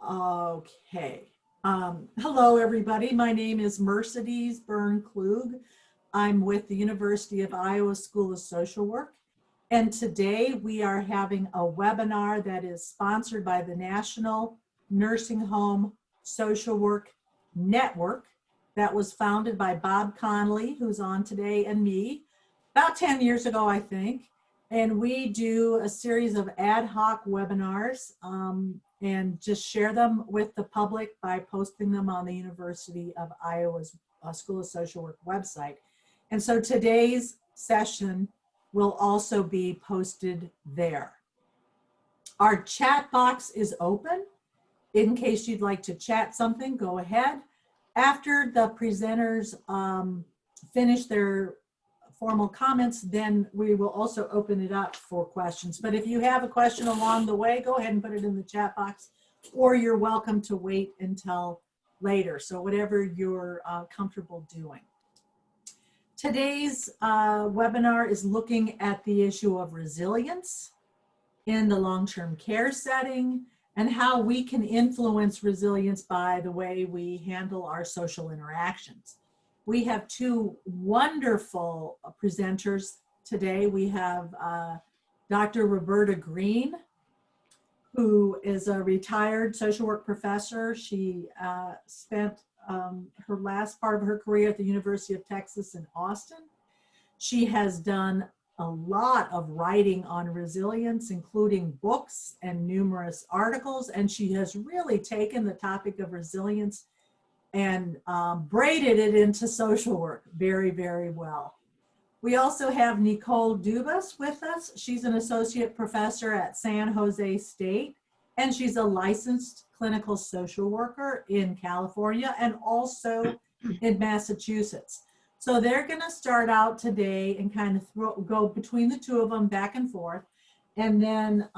Okay. Hello, everybody. My name is Mercedes Bern-Klug. I'm with the University of Iowa School of Social Work. And today we are having a webinar that is sponsored by the National Nursing Home Social Work Network that was founded by Bob Connolly, who's on today, and me, about 10 years ago, I think. And we do a series of ad hoc webinars and just share them with the public by posting them on the University of Iowa's School of Social Work website. And so today's session will also be posted there. Our chat box is open. In case you'd like to chat something, go ahead. After the presenters finish their formal comments, then we will also open it up for questions. But if you have a question along the way, go ahead and put it in the chat box, or you're welcome to wait until later. So whatever you're comfortable doing. Today's webinar is looking at the issue of resilience in the long-term care setting and how we can influence resilience by the way we handle our social interactions. We have two wonderful presenters today. We have Dr. Roberta Greene, who is a retired social work professor. She spent her last part of her career at the University of Texas in Austin. She has done a lot of writing on resilience, including books and numerous articles, and she has really taken the topic of resilience and braided it into social work very, very well. We also have Nicole Dubas with us. She's an associate professor at San Jose State, and she's a licensed clinical social worker in California and also in Massachusetts. So they're gonna start out today and kind of go between the two of them back and forth, and then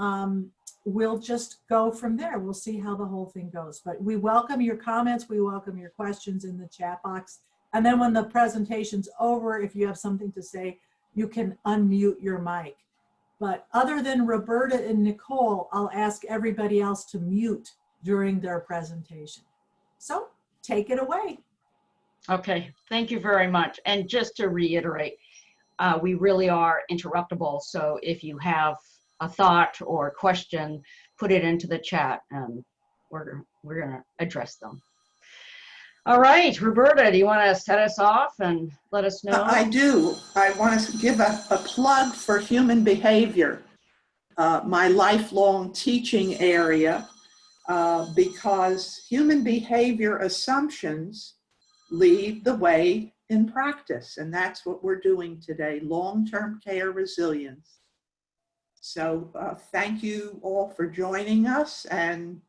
we'll just go from there. We'll see how the whole thing goes. But we welcome your comments. We welcome your questions in the chat box. And then when the presentation's over, if you have something to say, you can unmute your mic. But other than Roberta and Nicole, I'll ask everybody else to mute during their presentation. So take it away. Okay, thank you very much. And just to reiterate, we really are interruptible. So if you have a thought or a question, put it into the chat and we're gonna address them. All right, Roberta, do you want to set us off and let us know? I do. I want to give a plug for human behavior, my lifelong teaching area, because human behavior assumptions lead the way in practice, and that's what we're doing today, long-term care resilience. So thank you all for joining us, and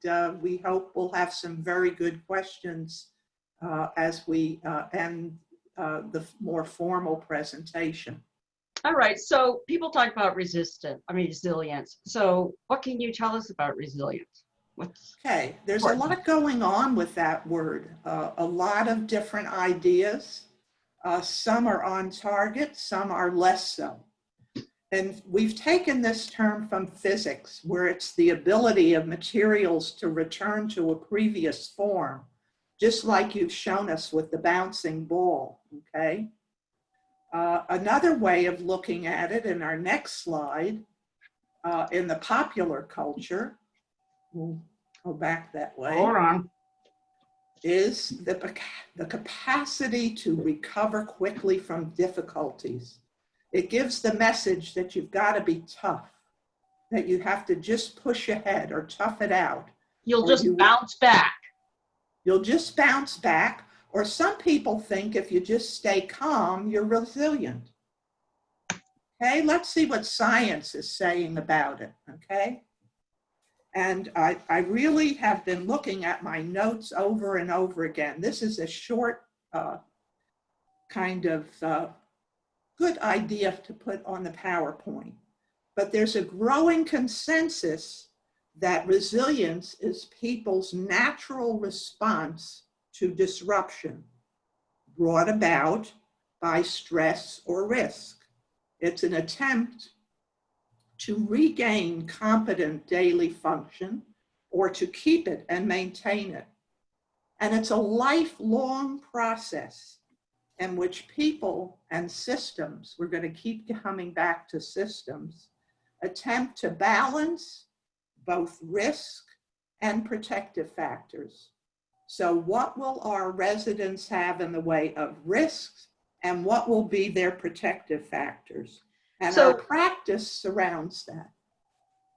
we hope we'll have some very good questions as we end the more formal presentation. All right, so people talk about resilience. So what can you tell us about resilience? Okay, there's a lot going on with that word, a lot of different ideas. Some are on target, some are less so. And we've taken this term from physics, where it's the ability of materials to return to a previous form, just like you've shown us with the bouncing ball, okay? Another way of looking at it in our next slide, in the popular culture, we'll go back that way. Hold on. Is the capacity to recover quickly from difficulties. It gives the message that you've got to be tough, that you have to just push ahead or tough it out. You'll just bounce back. You'll just bounce back, or some people think if you just stay calm, you're resilient. Okay, let's see what science is saying about it, okay? And I really have been looking at my notes over and over again. This is a short kind of good idea to put on the PowerPoint. But there's a growing consensus that resilience is people's natural response to disruption brought about by stress or risk. It's an attempt to regain competent daily function or to keep it and maintain it. And it's a lifelong process in which people and systems, we're going to keep coming back to systems, attempt to balance both risk and protective factors. So what will our residents have in the way of risks, and what will be their protective factors? And So- our practice surrounds that.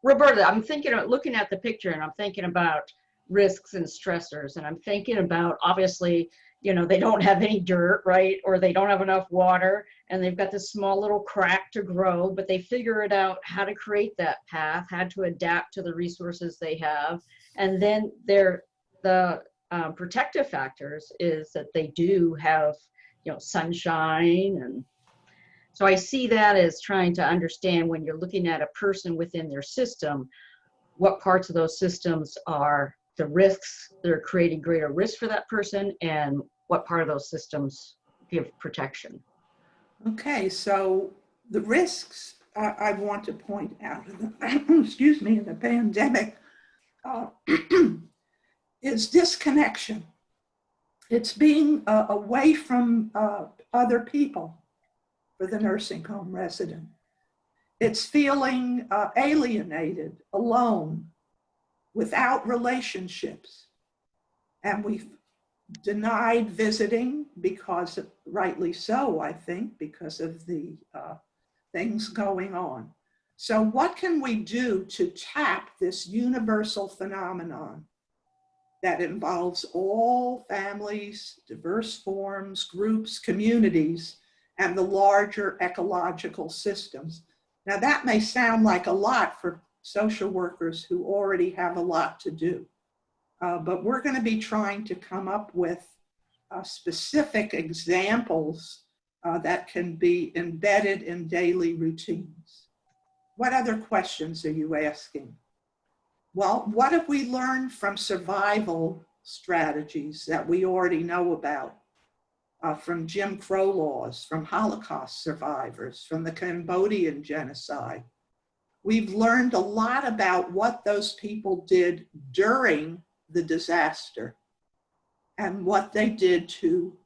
Roberta, I'm thinking of looking at the picture, and I'm thinking about risks and stressors, and I'm thinking about, obviously, you know, they don't have any dirt, right? Or they don't have enough water, and they've got this small little crack to grow, but they figure it out how to create that path, how to adapt to the resources they have. And then the protective factors is that they do have, you know, sunshine. And so I see that as trying to understand, when you're looking at a person within their system, what parts of those systems are the risks that are creating greater risk for that person, and what part of those systems give protection. Okay, so the risks I want to point out, excuse me, in the pandemic is disconnection. It's being away from other people for the nursing home resident. It's feeling alienated, alone, without relationships. And we've denied visiting because, rightly so, I think, because of the things going on. So what can we do to tap this universal phenomenon that involves all families, diverse forms, groups, communities, and the larger ecological systems? Now that may sound like a lot for social workers who already have a lot to do, but we're going to be trying to come up with specific examples that can be embedded in daily routines. What other questions are you asking? Well, what have we learned from survival strategies that we already know about? From Jim Crow laws, from Holocaust survivors, from the Cambodian genocide. We've learned a lot about what those people did during the disaster and what they did to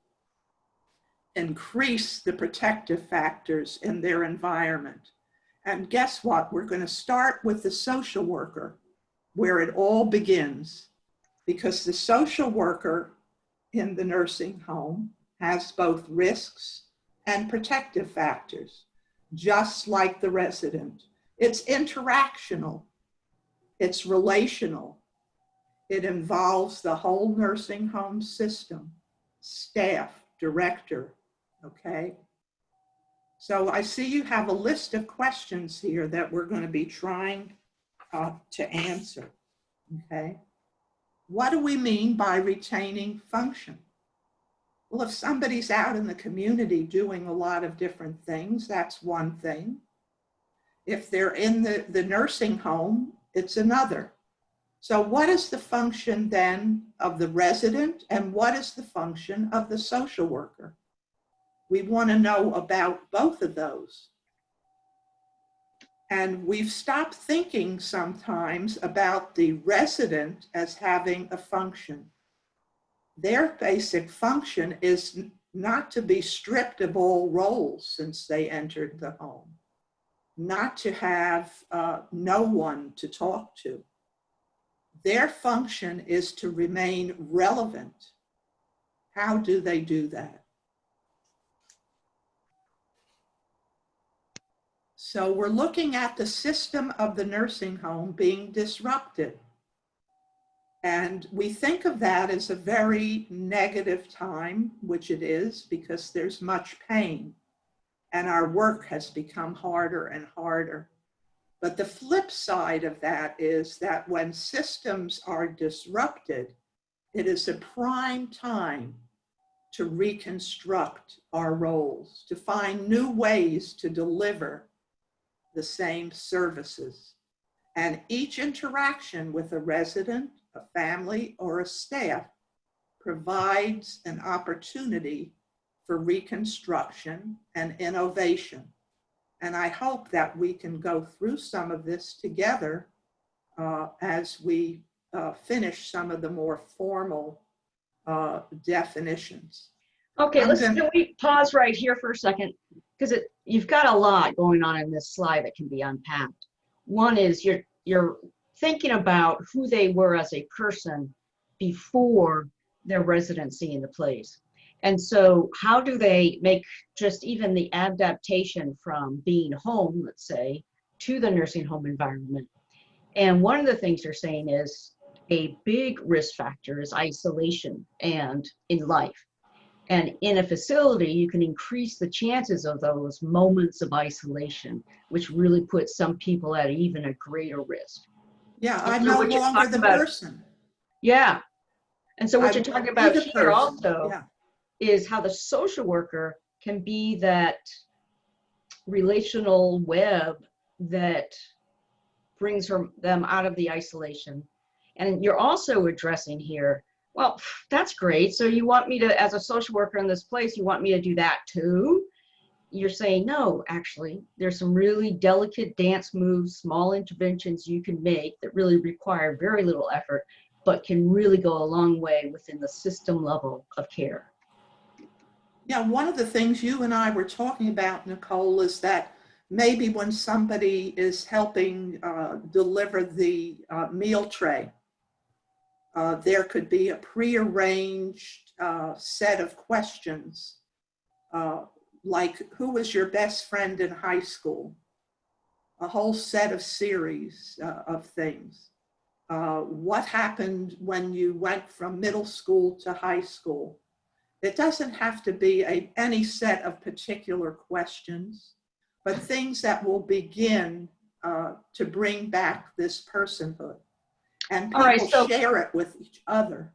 increase the protective factors in their environment. And guess what? We're going to start with the social worker, where it all begins, because the social worker in the nursing home has both risks and protective factors, just like the resident. It's interactional, it's relational. It involves the whole nursing home system, staff, director, okay? So I see you have a list of questions here that we're going to be trying to answer, okay? What do we mean by retaining function? Well, if somebody's out in the community doing a lot of different things, that's one thing. If they're in the nursing home, it's another. So what is the function then of the resident, and what is the function of the social worker? We want to know about both of those. And we've stopped thinking sometimes about the resident as having a function. Their basic function is not to be stripped of all roles since they entered the home, not to have no one to talk to. Their function is to remain relevant. How do they do that? So we're looking at the system of the nursing home being disrupted. And we think of that as a very negative time, which it is, because there's much pain and our work has become harder and harder. But the flip side of that is that when systems are disrupted, it is a prime time to reconstruct our roles, to find new ways to deliver the same services. And each interaction with a resident, a family, or a staff provides an opportunity for reconstruction and innovation. And I hope that we can go through some of this together as we finish some of the more formal definitions. Okay, I'm can we pause right here for a second? Because you've got a lot going on in this slide that can be unpacked. One is you're thinking about who they were as a person before their residency in the place. And so how do they make just even the adaptation from being home, let's say, to the nursing home environment? And one of the things they're saying is a big risk factor is isolation and in life. And in a facility, you can increase the chances of those moments of isolation, which really puts some people at even a greater risk. Yeah, And I'm so no what you're longer talking the about- person. Yeah. And so what I you're talking will about be the here person. also Yeah. is how the social worker can be that relational web that brings them out of the isolation. And you're also addressing here, well, that's great. So you want me to, as a social worker in this place, you want me to do that too? You're saying, no, actually, there's some really delicate dance moves, small interventions you can make that really require very little effort, but can really go a long way within the system level of care. Yeah, one of the things you and I were talking about, Nicole, is that maybe when somebody is helping deliver the meal tray, there could be a prearranged set of questions, like who was your best friend in high school? A whole set of series of things. What happened when you went from middle school to high school? It doesn't have to be any set of particular questions, but things that will begin to bring back this personhood. And people share it with each other,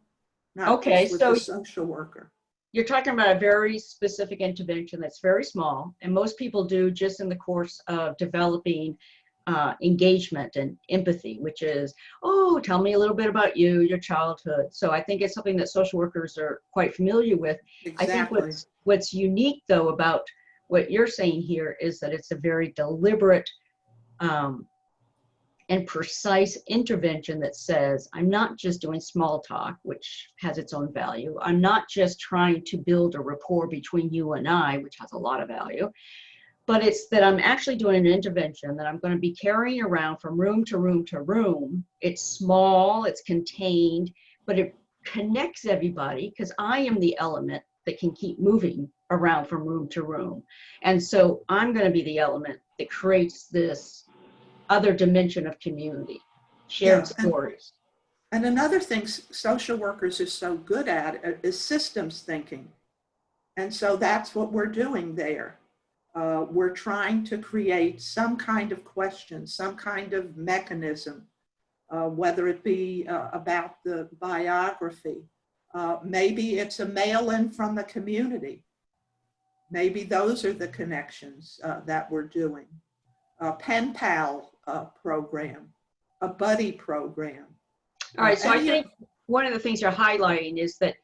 not just with the social worker. You're talking about a very specific intervention that's very small, and most people do just in the course of developing engagement and empathy, which is, oh, tell me a little bit about you, your childhood. So I think it's something that social workers are quite familiar with. Exactly. I think what's unique though about what you're saying here is that it's a very deliberate and precise intervention that says, I'm not just doing small talk, which has its own value. I'm not just trying to build a rapport between you and I, which has a lot of value, but it's that I'm actually doing an intervention that I'm going to be carrying around from room to room to room. It's small, it's contained, but it connects everybody because I am the element that can keep moving around from room to room. And so I'm going to be the element that creates this other dimension of community, shared stories. And another thing social workers are so good at is systems thinking. And so that's what we're doing there. We're trying to create some kind of question, some kind of mechanism, whether it be about the biography. Maybe it's a mail-in from the community. Maybe those are the connections that we're doing. A pen pal program, a buddy program. All right, so I think one of the things you're highlighting is that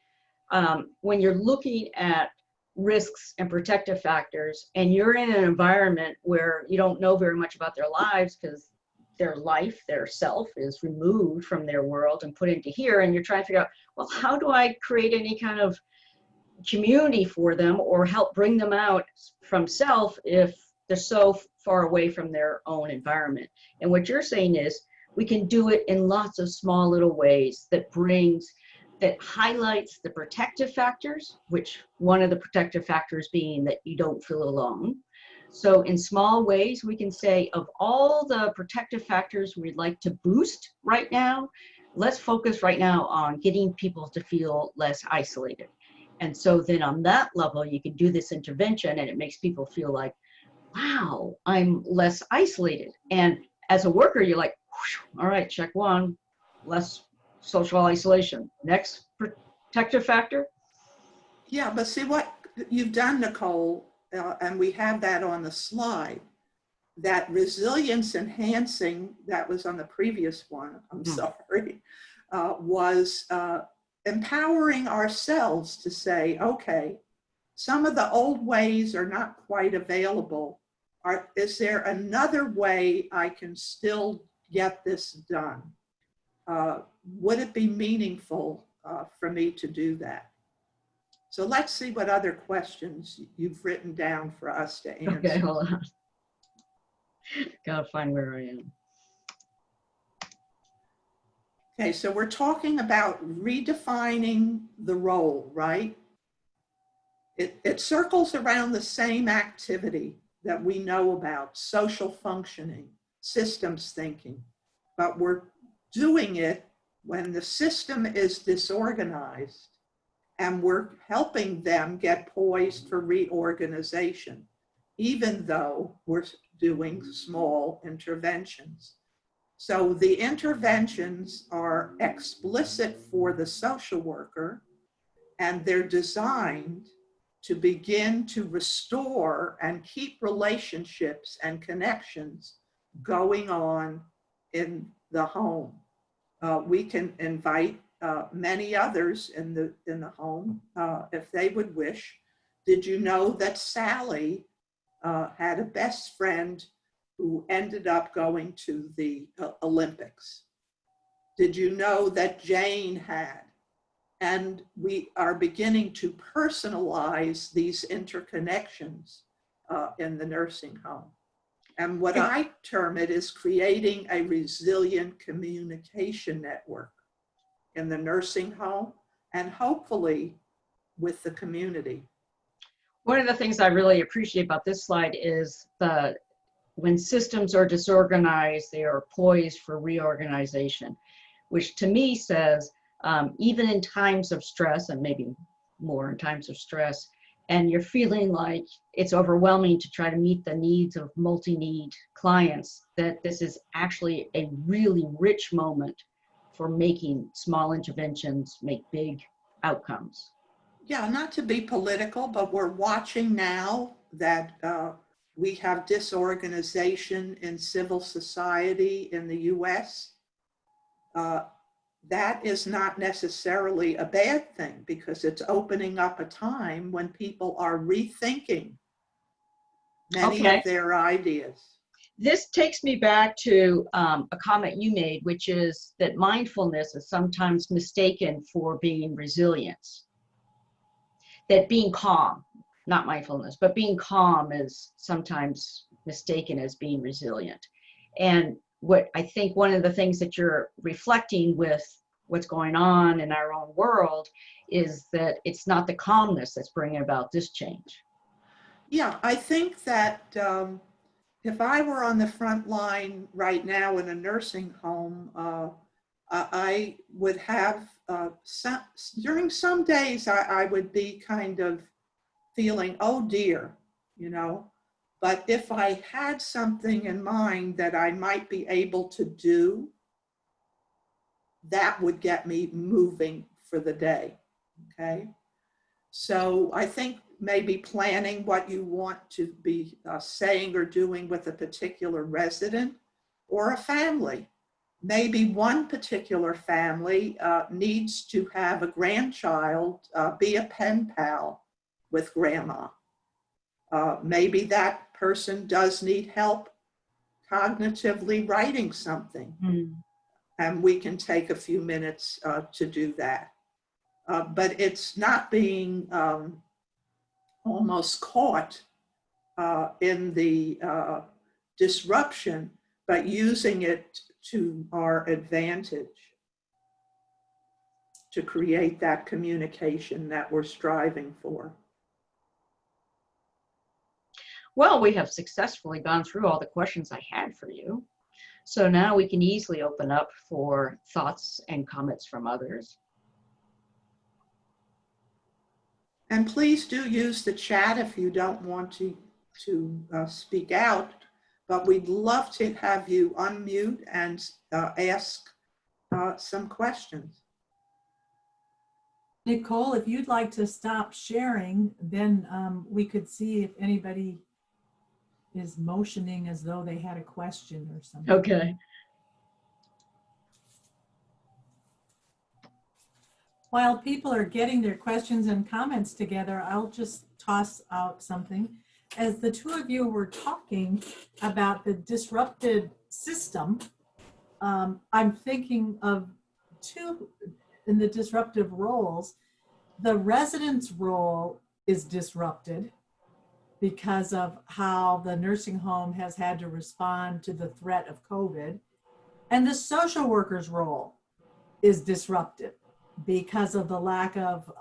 when you're looking at risks and protective factors, and you're in an environment where you don't know very much about their lives because their life, their self is removed from their world and put into here, and you're trying to figure out, well, how do I create any kind of community for them or help bring them out from self if they're so far away from their own environment? And what you're saying is we can do it in lots of small little ways that highlights the protective factors, which one of the protective factors being that you don't feel alone. So in small ways, we can say of all the protective factors we'd like to boost right now, let's focus right now on getting people to feel less isolated. And so then on that level, you can do this intervention and it makes people feel like, wow, I'm less isolated. And as a worker, you're like, all right, check one, less social isolation. Next protective factor? Yeah, but see what you've done, Nicole, and we have that on the slide, that resilience enhancing, that was on the previous one, I'm sorry, was empowering ourselves to say, okay, some of the old ways are not quite available. Is there another way I can still get this done? would it be meaningful for me to do that? So let's see what other questions you've written down for us to answer. Okay, hold on. Gotta find where I am. Okay, so we're talking about redefining the role, right? It circles around the same activity that we know about, social functioning, systems thinking, but we're doing it when the system is disorganized and we're helping them get poised for reorganization, even though we're doing small interventions. So the interventions are explicit for the social worker, and they're designed to begin to restore and keep relationships and connections going on in the home. We can invite many others in the home if they would wish. Did you know that Sally had a best friend who ended up going to the Olympics? Did you know that Jane had? And we are beginning to personalize these interconnections in the nursing home. And what I term it is creating a resilient communication network in the nursing home and hopefully with the community. One of the things I really appreciate about this slide is when systems are disorganized, they are poised for reorganization, which to me says, even in times of stress, and maybe more in times of stress, and you're feeling like it's overwhelming to try to meet the needs of multi-need clients, that this is actually a really rich moment for making small interventions make big outcomes. Yeah, not to be political, but we're watching now that we have disorganization in civil society in the US. That is not necessarily a bad thing because it's opening up a time when people are rethinking many of their ideas. This takes me back to a comment you made, which is that mindfulness is sometimes mistaken for being resilience. That being calm, not mindfulness, but being calm is sometimes mistaken as being resilient. And what I think one of the things that you're reflecting with what's going on in our own world is that it's not the calmness that's bringing about this change. Yeah, I think that if I were on the front line right now in a nursing home, I would have during some days I would be kind of feeling, oh dear, you know, but if I had something in mind that I might be able to do, that would get me moving for the day, okay? So I think maybe planning what you want to be saying or doing with a particular resident or a family. Maybe one particular family needs to have a grandchild be a pen pal with grandma. Maybe that person does need help cognitively writing something. And we can take a few minutes to do that. But it's not being almost caught in the disruption, but using it to our advantage to create that communication that we're striving for. Well, we have successfully gone through all the questions I had for you. So now we can easily open up for thoughts and comments from others. And please do use the chat if you don't want to speak out, but we'd love to have you unmute and ask some questions. Nicole, if you'd like to stop sharing, then we could see if anybody is motioning as though they had a question or something. Okay. While people are getting their questions and comments together, I'll just toss out something. As the two of you were talking about the disrupted system, I'm thinking of two, in the disruptive roles, the resident's role is disrupted because of how the nursing home has had to respond to the threat of COVID. And the social worker's role is disrupted because of the lack of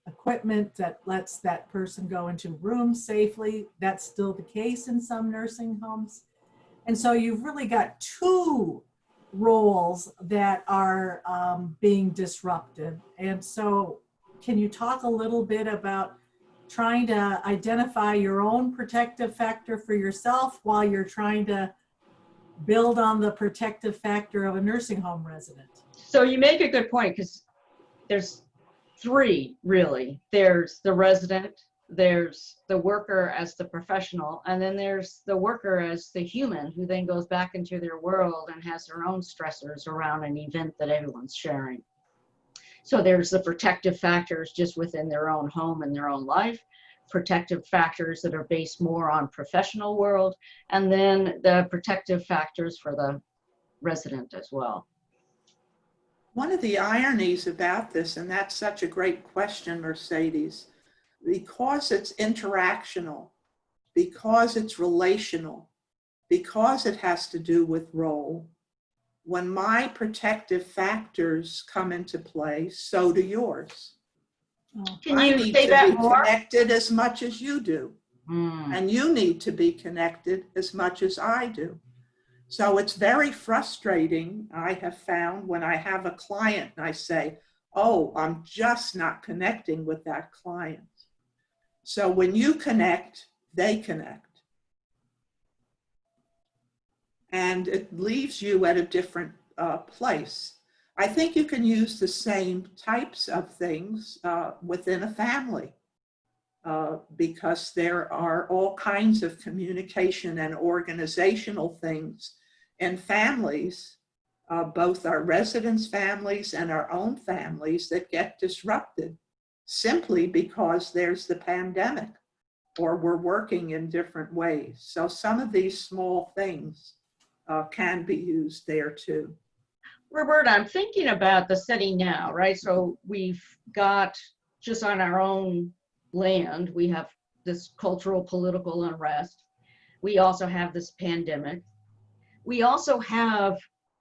equipment that lets that person go into rooms safely. That's still the case in some nursing homes. And so you've really got two roles that are being disrupted. And so can you talk a little bit about trying to identify your own protective factor for yourself while you're trying to build on the protective factor of a nursing home resident? So you make a good point, because there's three, really. There's the resident, there's the worker as the professional, and then there's the worker as the human who then goes back into their world and has their own stressors around an event that everyone's sharing. So there's the protective factors just within their own home and their own life, protective factors that are based more on professional world, and then the protective factors for the resident as well. One of the ironies about this, and that's such a great question, Mercedes, because it's interactional, because it's relational, because it has to do with role, when my protective factors come into play, so do yours. Can I you need say to that be more? connected as much as you do. And you need to be connected as much as I do. So it's very frustrating, I have found, when I have a client and I say, oh, I'm just not connecting with that client. So when you connect, they connect. And it leaves you at a different place. I think you can use the same types of things within a family. Because there are all kinds of communication and organizational things in families, both our residents' families and our own families, that get disrupted simply because there's the pandemic or we're working in different ways. So some of these small things can be used there too. Roberta, I'm thinking about the setting now, right? So we've got, just on our own land, we have this cultural, political unrest. We also have this pandemic. We also have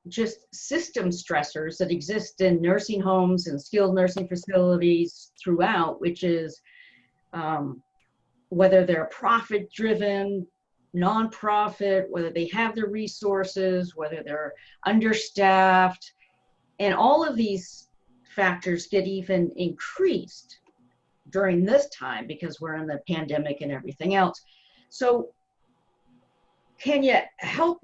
just system stressors that exist in nursing homes and skilled nursing facilities throughout, which is whether they're profit-driven, nonprofit, whether they have the resources, whether they're understaffed, and all of these factors get even increased during this time because we're in the pandemic and everything else. So can you help?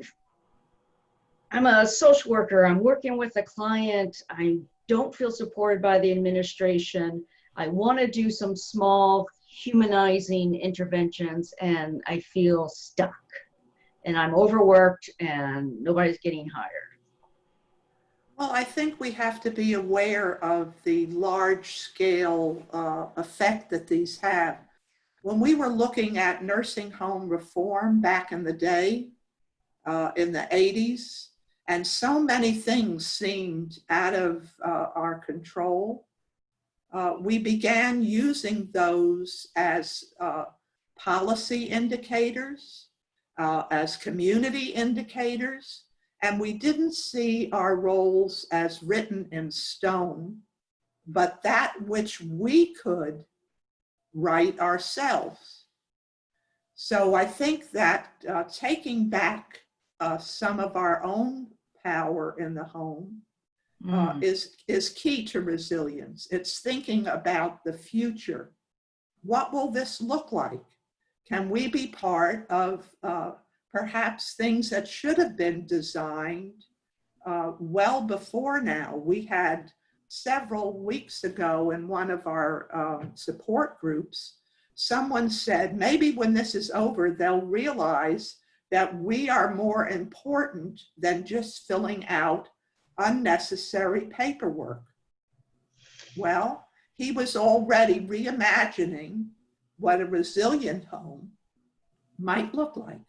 I'm a social worker, I'm working with a client, I don't feel supported by the administration, I want to do some small humanizing interventions and I feel stuck and I'm overworked and nobody's getting hired. Well, I think we have to be aware of the large scale effect that these have. When we were looking at nursing home reform back in the day, in the 80s, and so many things seemed out of our control, we began using those as policy indicators, as community indicators, and we didn't see our roles as written in stone, but that which we could write ourselves. So I think that taking back some of our own power in the home is key to resilience. It's thinking about the future. What will this look like? Can we be part of perhaps things that should have been designed well before now? We had several weeks ago in one of our support groups, someone said, maybe when this is over, they'll realize that we are more important than just filling out unnecessary paperwork. Well, he was already reimagining what a resilient home might look like.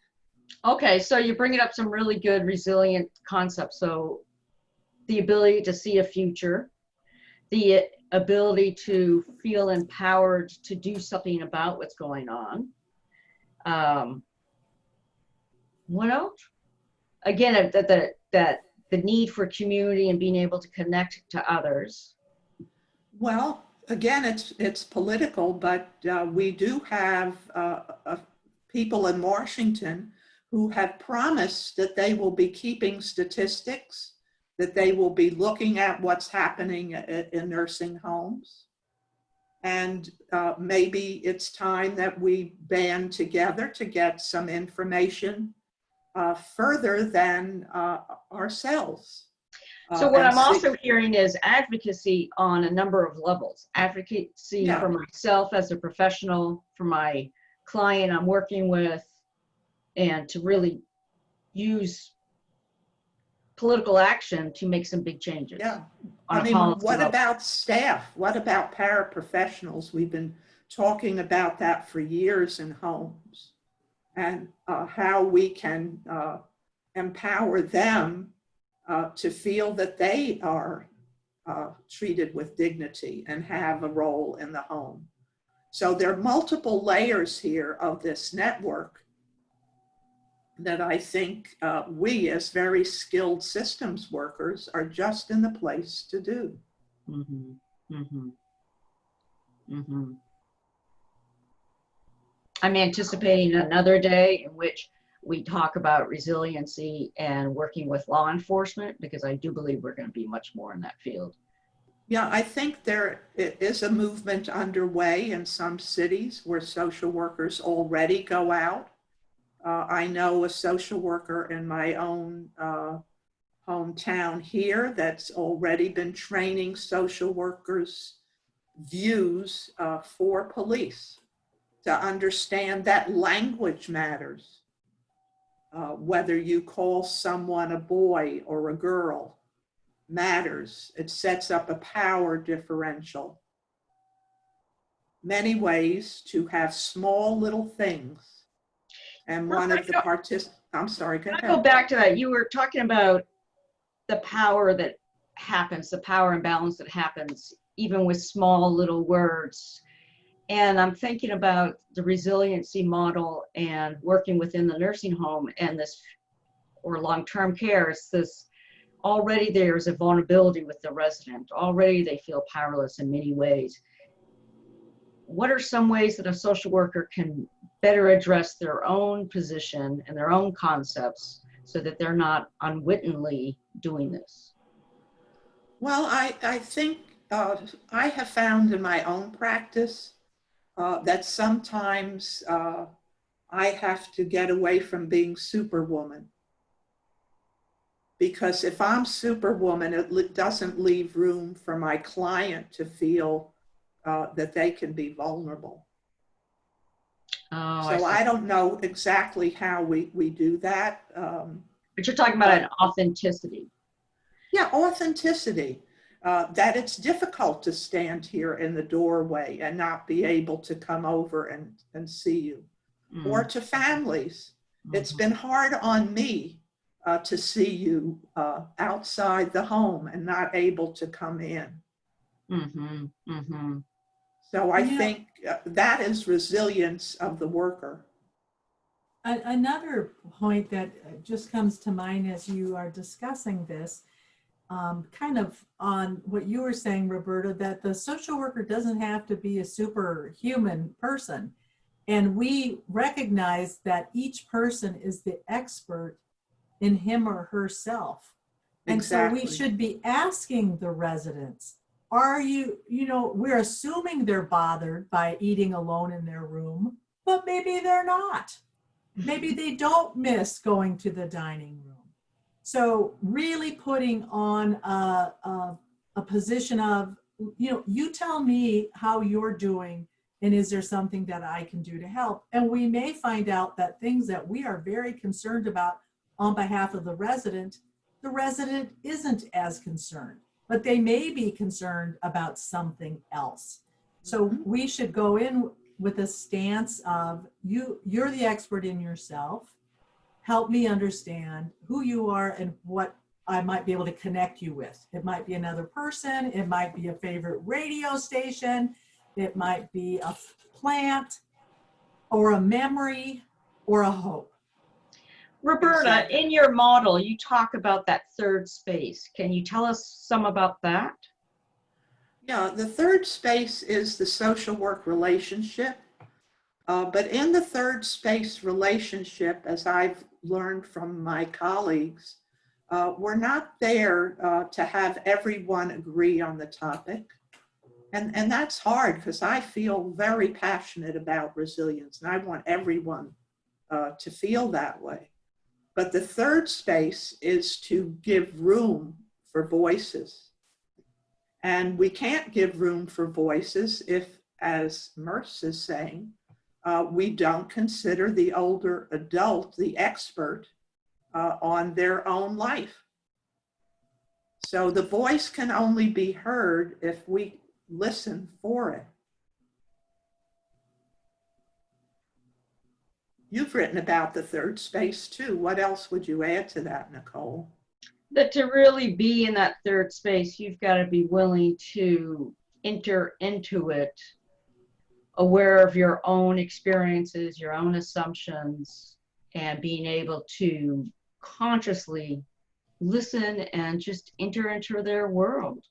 Okay, so you're bringing up some really good resilient concepts. So the ability to see a future, the ability to feel empowered to do something about what's going on. What else? Again, that the need for community and being able to connect to others. Well, again, it's political, but we do have people in Washington who have promised that they will be keeping statistics, that they will be looking at what's happening in nursing homes. And maybe it's time that we band together to get some information further than ourselves. So what I'm also hearing is advocacy on a number of levels. Advocacy for myself as a professional, for my client I'm working with, and to really use political action to make some big changes. Yeah. I mean, what about staff? What about paraprofessionals? We've been talking about that for years in homes, and how we can empower them to feel that they are treated with dignity and have a role in the home. So there are multiple layers here of this network that I think we as very skilled systems workers are just in the place to do. Mm-hmm. Mm-hmm. Mm-hmm. I'm anticipating another day in which we talk about resiliency and working with law enforcement, because I do believe we're going to be much more in that field. Yeah, I think there is a movement underway in some cities where social workers already go out. I know a social worker in my own hometown here that's already been training social workers' views for police to understand that language matters. Whether you call someone a boy or a girl matters. It sets up a power differential. Many ways to have small little things. And one of the participants, I'm sorry, go ahead. I'll go back to that. You were talking about the power that happens, the power imbalance that happens, even with small little words. And I'm thinking about the resiliency model and working within the nursing home and this, or long-term care, it's this, already there's a vulnerability with the resident. Already they feel powerless in many ways. What are some ways that a social worker can better address their own position and their own concepts so that they're not unwittingly doing this? Well, I think I have found in my own practice that sometimes I have to get away from being superwoman. Because if I'm superwoman, it doesn't leave room for my client to feel that they can be vulnerable. Oh, so I don't know exactly how we do that. But you're talking about an authenticity. Yeah, authenticity. That it's difficult to stand here in the doorway and not be able to come over and see you. Mm-hmm. Or to families. Mm-hmm. It's been hard on me to see you outside the home and not able to come in. Mm-hmm. Mm-hmm. So I think that is resilience of the worker. Another point that just comes to mind as you are discussing this, kind of on what you were saying, Roberta, that the social worker doesn't have to be a superhuman person. And we recognize that each person is the expert in him or herself. And exactly. So we should be asking the residents, are you, we're assuming they're bothered by eating alone in their room, but maybe they're not. Maybe they don't miss going to the dining room. So really putting on a position of, you tell me how you're doing and is there something that I can do to help? And we may find out that things that we are very concerned about on behalf of the resident isn't as concerned, but they may be concerned about something else. So we should go in with a stance of you're the expert in yourself. Help me understand who you are and what I might be able to connect you with. It might be another person, it might be a favorite radio station, it might be a plant, or a memory, or a hope. Roberta, Exactly. in your model, you talk about that third space. Can you tell us some about that? Yeah, the third space is the social work relationship. But in the third space relationship, as I've learned from my colleagues, we're not there to have everyone agree on the topic. And that's hard because I feel very passionate about resilience and I want everyone to feel that way. But the third space is to give room for voices. And we can't give room for voices if, as Merce is saying, we don't consider the older adult the expert on their own life. So the voice can only be heard if we listen for it. You've written about the third space too. What else would you add to that, Nicole? That to really be in that third space, you've got to be willing to enter into it, aware of your own experiences, your own assumptions, and being able to consciously listen and just enter into their world.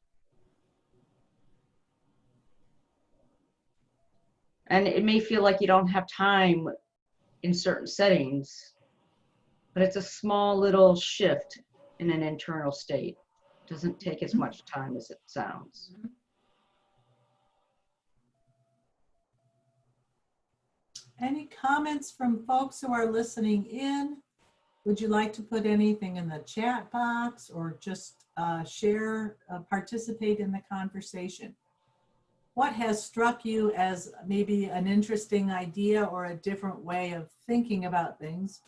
And it may feel like you don't have time in certain settings, but it's a small little shift in an internal state. It doesn't take as much time as it sounds. Any comments from folks who are listening in? Would you like to put anything in the chat box or just share, participate in the conversation? What has struck you as maybe an interesting idea or a different way of thinking about things?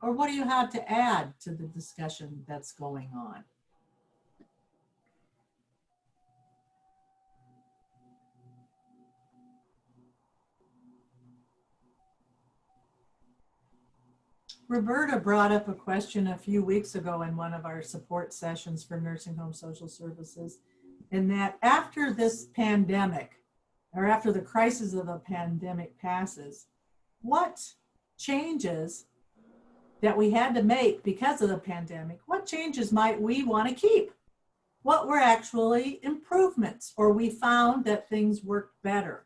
Or what do you have to add to the discussion that's going on? Roberta brought up a question a few weeks ago in one of our support sessions for nursing home social services, in that after this pandemic, or after the crisis of the pandemic passes, what changes that we had to make because of the pandemic, what changes might we want to keep? What were actually improvements, or we found that things worked better?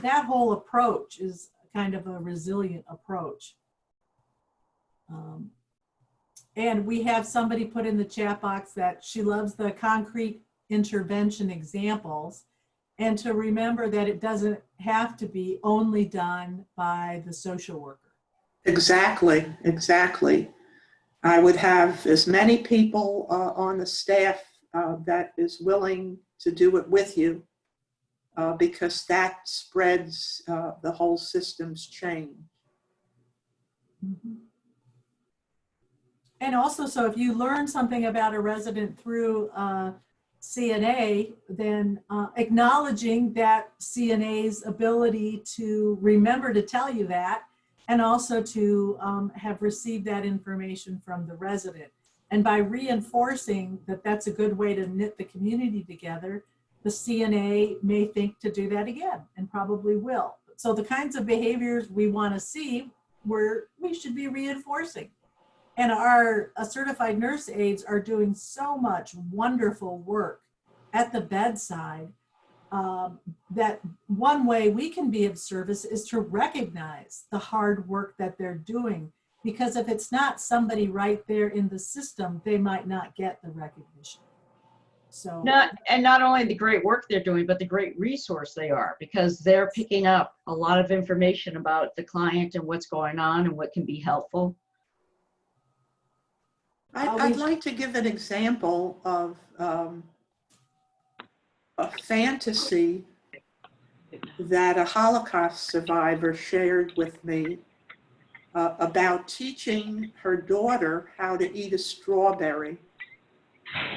That whole approach is kind of a resilient approach. And we have somebody put in the chat box that she loves the concrete intervention examples, and to remember that it doesn't have to be only done by the social worker. Exactly, exactly. I would have as many people on the staff that is willing to do it with you because that spreads the whole system's change. Mm-hmm. And also, so if you learn something about a resident through CNA, then acknowledging that CNA's ability to remember to tell you that, and also to have received that information from the resident. And by reinforcing that that's a good way to knit the community together, the CNA may think to do that again, and probably will. So the kinds of behaviors we want to see, we should be reinforcing. And our certified nurse aides are doing so much wonderful work at the bedside that one way we can be of service is to recognize the hard work that they're doing. Because if it's not somebody right there in the system, they might not get the recognition. So not only the great work they're doing, but the great resource they are, because they're picking up a lot of information about the client and what's going on and what can be helpful. I'd like to give an example of a fantasy that a Holocaust survivor shared with me about teaching her daughter how to eat a strawberry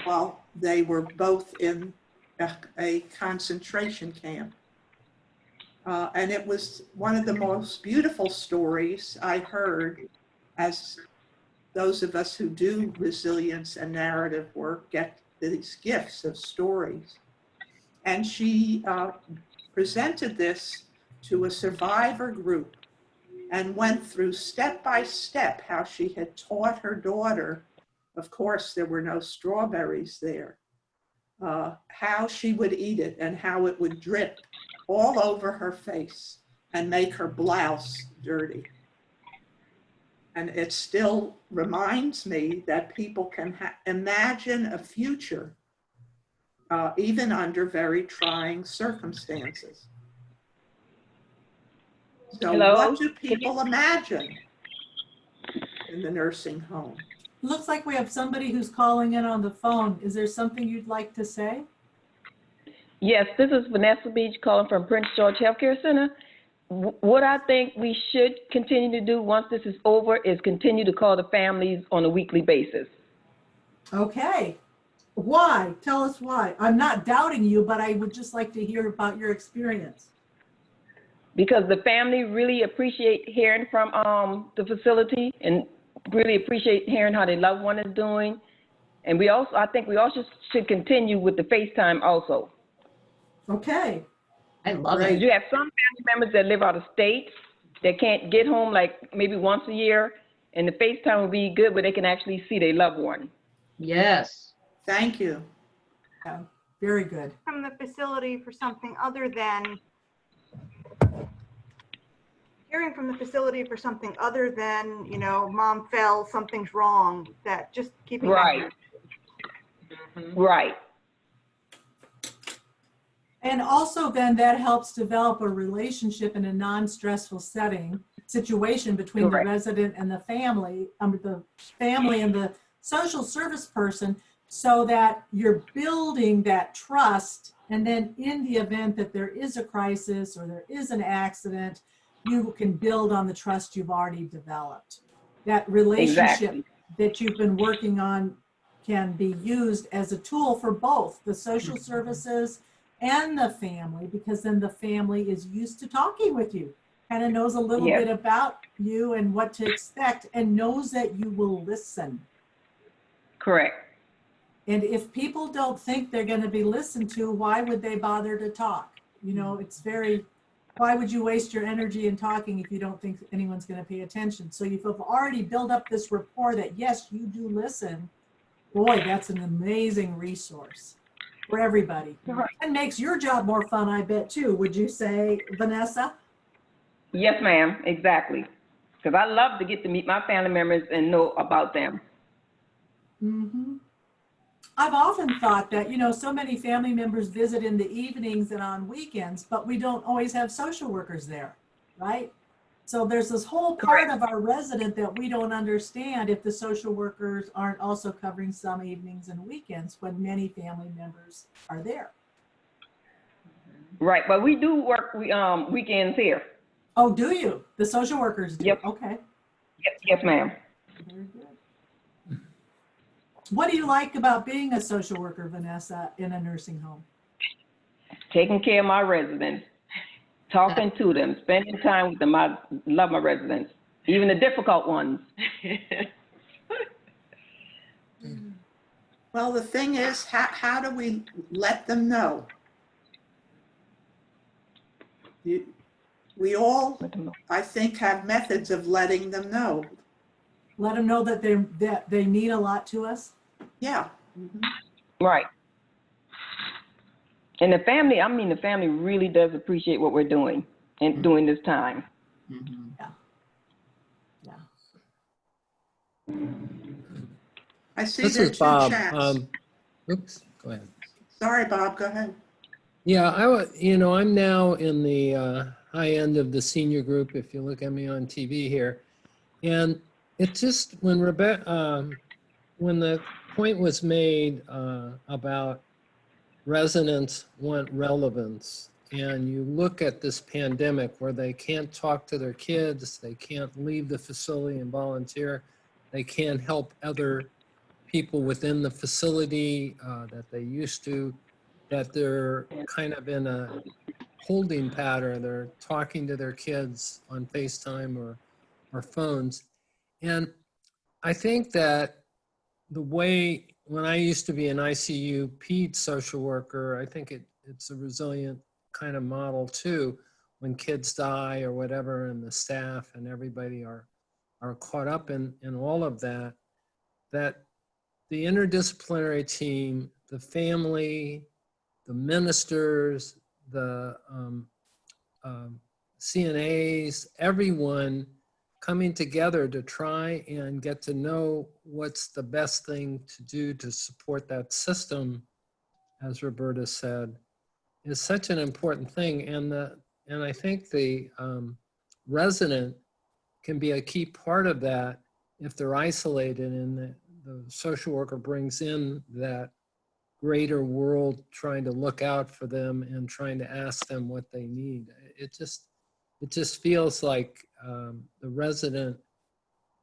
while they were both in a concentration camp. And it was one of the most beautiful stories I heard as those of us who do resilience and narrative work get these gifts of stories. And she presented this to a survivor group and went through step by step how she had taught her daughter, of course there were no strawberries there, how she would eat it and how it would drip all over her face and make her blouse dirty. And it still reminds me that people can imagine a future even under very trying circumstances. So Hello? what do people imagine in the nursing home? Looks like we have somebody who's calling in on the phone. Is there something you'd like to say? Yes, this is Vanessa Beach calling from Prince George Healthcare Center. What I think we should continue to do once this is over is continue to call the families on a weekly basis. Okay. Why? Tell us why. I'm not doubting you, but I would just like to hear about your experience. Because the family really appreciate hearing from the facility and really appreciate hearing how their loved one is doing. And I think we also should continue with the FaceTime also. Okay. I love Right. it. You have some family members that live out of state that can't get home like maybe once a year, and the FaceTime would be good where they can actually see their loved one. Yes. Thank you. Yeah, very good. From the facility for something other than hearing from the facility for something other than, you know, mom fell, something's wrong, that just keeping that Right. Right. And also then that helps develop a relationship in a non-stressful situation between Correct. the resident and the family and the social service person, so that you're building that trust. And then in the event that there is a crisis or there is an accident, you can build on the trust you've already developed. That relationship Exactly. that you've been working on can be used as a tool for both the social services and the family, because then the family is used to talking with you, kind of knows a little Yes. bit about you and what to expect, and knows that you will listen. Correct. And if people don't think they're going to be listened to, why would they bother to talk? You know, why would you waste your energy in talking if you don't think anyone's going to pay attention? So you've already built up this rapport that, yes, you do listen. Boy, that's an amazing resource for everybody. Right. And makes your job more fun, I bet, too. Would you say, Vanessa? Yes, ma'am. Exactly. Because I love to get to meet my family members and know about them. Mm-hmm. I've often thought that, you know, so many family members visit in the evenings and on weekends, but we don't always have social workers there, right? So there's this whole part Correct. of our resident that we don't understand if the social workers aren't also covering some evenings and weekends when many family members are there. Right. But we do work weekends here. Oh, do you? The social workers do? Yep. Okay. Yes, ma'am. Very good. What do you like about being a social worker, Vanessa, in a nursing home? Taking care of my residents, talking to them, spending time with them. I love my residents, even the difficult ones. Well, the thing is, how do we let them know? We all, I think, have methods of letting them know. Let them know that they mean a lot to us. Yeah. Mhm. Right. And the family really does appreciate what we're doing and during this time. Mhm. Yeah. I see This there are is two Bob. chats. Oops, go ahead. Sorry, Bob, go ahead. Yeah, I'm now in the high end of the senior group, if you look at me on TV here. And it's just when the point was made about residents want relevance, and you look at this pandemic where they can't talk to their kids, they can't leave the facility and volunteer, they can't help other people within the facility that they used to, that they're kind of in a holding pattern. They're talking to their kids on FaceTime or phones. And I think that the way, when I used to be an ICU ped social worker, I think it's a resilient kind of model too. When kids die or whatever, and the staff and everybody are caught up in all of that, that the interdisciplinary team, the family, the ministers, the CNAs, everyone coming together to try and get to know what's the best thing to do to support that system, as Roberta said, is such an important thing. And I think the resident can be a key part of that if they're isolated, and the social worker brings in that greater world, trying to look out for them and trying to ask them what they need. It just feels like the resident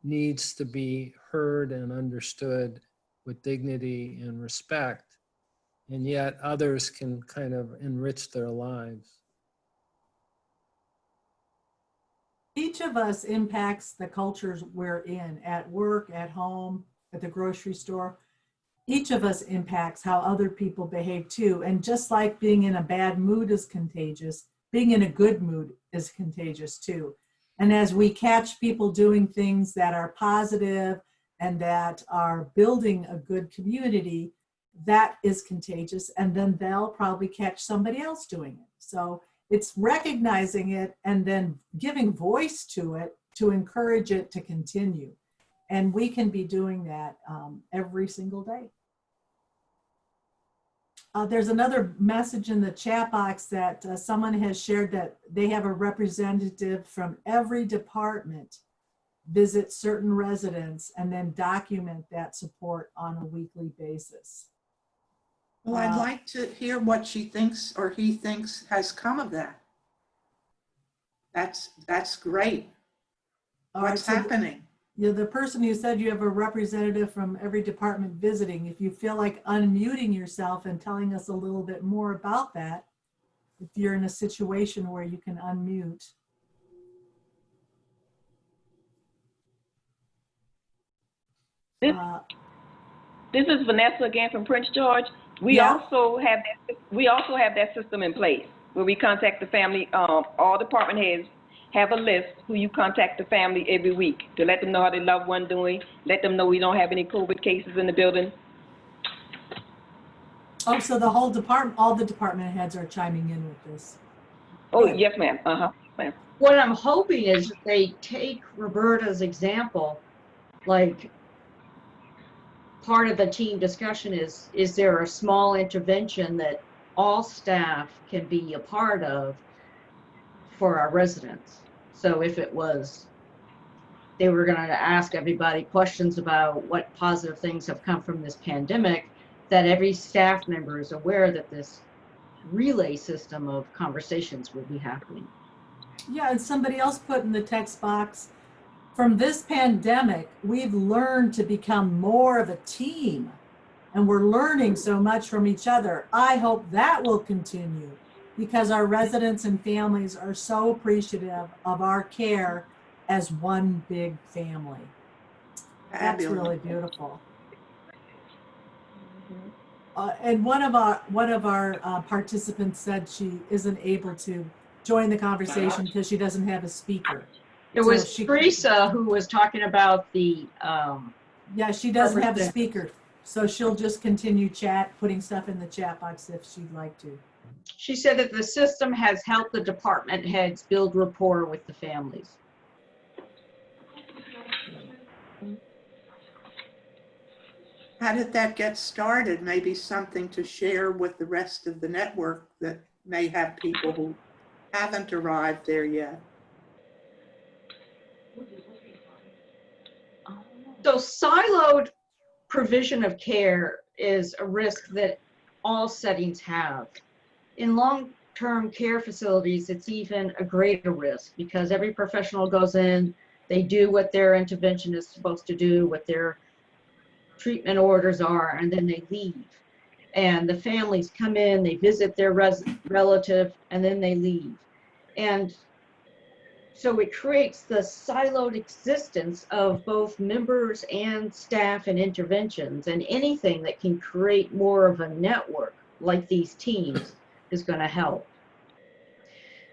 needs to be heard and understood with dignity and respect, and yet others can kind of enrich their lives. Each of us impacts the cultures we're in, at work, at home, at the grocery store. Each of us impacts how other people behave too. And just like being in a bad mood is contagious, being in a good mood is contagious too. And as we catch people doing things that are positive and that are building a good community, that is contagious. And then they'll probably catch somebody else doing it. So it's recognizing it and then giving voice to it to encourage it to continue. And we can be doing that every single day. There's another message in the chat box that someone has shared, that they have a representative from every department visit certain residents and then document that support on a weekly basis. Well, I'd like to hear what she thinks or he thinks has come of that. That's great. What's happening? You're the person who said you have a representative from every department visiting. If you feel like unmuting yourself and telling us a little bit more about that, if you're in a situation where you can unmute. This is Vanessa again from Prince George. We Yeah. also have that system in place where we contact the family. All department heads have a list who you contact the family every week to let them know how their loved one doing, let them know we don't have any COVID cases in the building. Oh, so the whole department, all the department heads are chiming in with this. Oh, Good. yes, ma'am. Ma'am. What I'm hoping is that they take Roberta's example, like part of the team discussion is there a small intervention that all staff can be a part of for our residents? So if it was, they were going to ask everybody questions about what positive things have come from this pandemic, that every staff member is aware that this relay system of conversations will be happening. Yeah, and somebody else put in the text box, from this pandemic, we've learned to become more of a team, and we're learning so much from each other. I hope that will continue, because our residents and families are so appreciative of our care as one big family. That's really beautiful. And one of our participants said she isn't able to join the conversation because she doesn't have a speaker. It was Teresa who was talking about the yeah, she doesn't have a speaker, so she'll just continue putting stuff in the chat box if she'd like to. She said that the system has helped the department heads build rapport with the families. How did that get started? Maybe something to share with the rest of the network that may have people who haven't arrived there yet. So siloed provision of care is a risk that all settings have. In long-term care facilities, it's even a greater risk because every professional goes in, they do what their intervention is supposed to do, what their treatment orders are, and then they leave. And the families come in, they visit their relative, and then they leave. And So it creates the siloed existence of both members and staff and interventions, and anything that can create more of a network like these teams is going to help.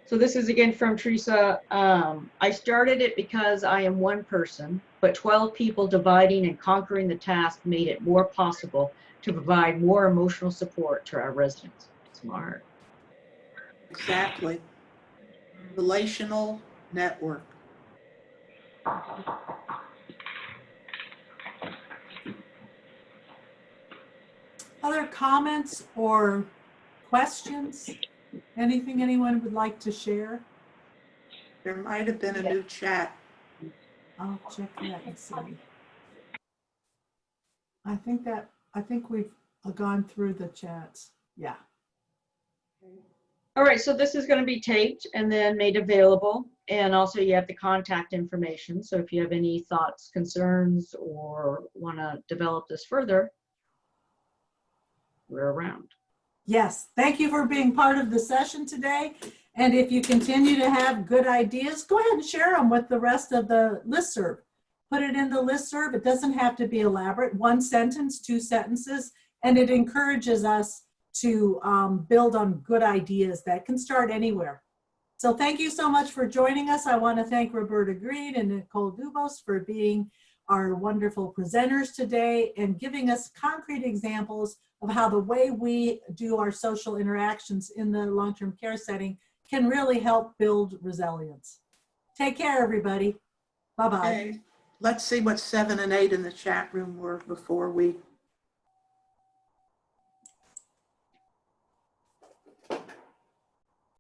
So this is again from Teresa. I started it because I am one person, but 12 people dividing and conquering the task made it more possible to provide more emotional support to our residents. Smart. Exactly. Relational network. Other comments or questions? Anything anyone would like to share? There might have been a new chat. I'll check that and see. I think we've gone through the chats. Yeah. All right, so this is going to be taped and then made available. And also you have the contact information. So if you have any thoughts, concerns, or want to develop this further, we're around. Yes, thank you for being part of the session today. And if you continue to have good ideas, go ahead and share them with the rest of the listserv. Put it in the listserv. It doesn't have to be elaborate. 1 sentence, 2 sentences, and it encourages us to build on good ideas that can start anywhere. So thank you so much for joining us. I want to thank Roberta Greene and Nicole Dubos for being our wonderful presenters today and giving us concrete examples of how the way we do our social interactions in the long-term care setting can really help build resilience. Take care, everybody. Bye-bye. Okay. Let's see what 7 and 8 in the chat room were before we